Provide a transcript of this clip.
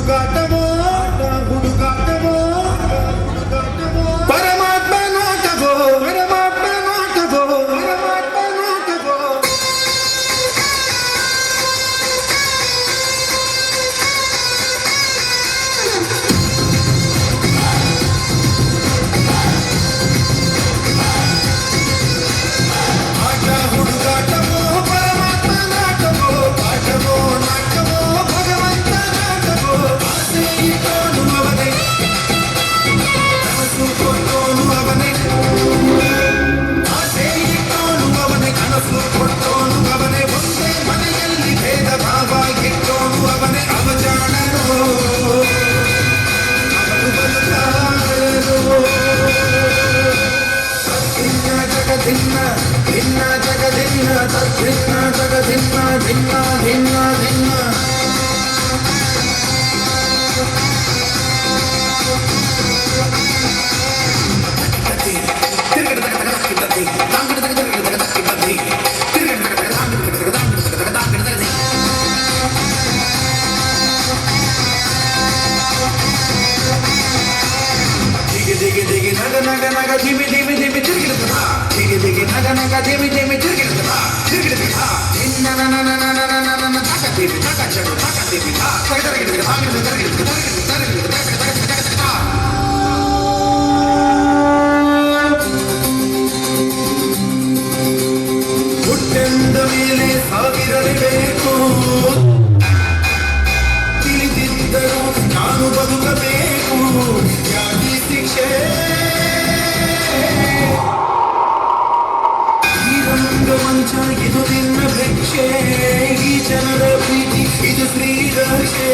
ಹುಡುಗಾಟವೋ ಹುಡುಗಾಟವೋ ಪರಮಾತ್ಮ ನೋಟವೋ ಪರಮಾತ್ಮ ನೋಟವೋ ಪರಮಾತ್ಮ ನೋಟವೋ ಆಟ ಹುಡುಗಾಟವೋ ಪರಮಾತ್ಮ ನಾಟವೋ ಆಟವೋ ನಾಟವೋ ಭಗವಂತ ನಾಟವೋ ಆಸೆ ಇಟ್ಟೋನು ಅವನೇ ಕನಸು ಕೊಟ್ಟೋನು ಅವನೇ ಆಸೆ ಇಟ್ಟೋನು ಅವನೇ ಕನಸು ಕೊಟ್ಟೋನು ಅವನೇ ಒಂದೇ ಮನೆಯಲ್ಲಿ ಭೇದ ಭಾವ ಇಟ್ಟೋನು ಅವನೇ ಅವಜಾಣನು ಅವನು ಬಲುತ್ತಾರನು ಭಿನ್ನ ಜಗದಿನ್ನ ಭಿನ್ನ ಜಗದಿನ್ನ ತದ್ಭಿನ್ನ ಜಗದಿನ್ನ ಭಿನ್ನ ಭಿನ್ನ ಭಿನ್ನ ದಿಗಿ ದಿಗಿ ದಿಗಿ ನಗ ನಗ ನಗ ಧಿಮಿ ಧಿಮಿ ಧಿಮಿ ತಿರುಗಿಡುತ್ತದ ದಿಗಿ ದಿಗಿ ನಗ ನಗ ಧಿಮಿ ಧಿಮಿ ತಿರುಗಿಡುತ್ತದ ತಿರುಗಿಡುತ್ತದ ಭಿನ್ನ ನನ ನನ ನನ ನನ ನನ ತಕ ದಿಮಿ ತಕ ಜಡು ತಕ ದಿಮಿ ತಕ ತರಗಿಡುತ್ತದ ಹಾಗಿಡುತ್ತದ ತರಗಿಡುತ್ತದ ತರಗಿಡುತ್ತದ ತರಗಿಡುತ್ತದ ತಕ ತಕ ತಕ ಹುಟ್ಟೆಂದ ಮೇಲೆ ಸಾವಿರಲೇಬೇಕು ತಿಳಿದಿದ್ದರೂ ನಾನು ಬದುಕಬೇಕು ಯಾಗಿ ಶಿಕ್ಷೆ ಈ ರಂಗಮಂಚ ಇದು ನಿನ್ನ ಭಿಕ್ಷೆ ಈ ಜನರ ಪ್ರೀತಿ ಇದು ಶ್ರೀರಕ್ಷೆ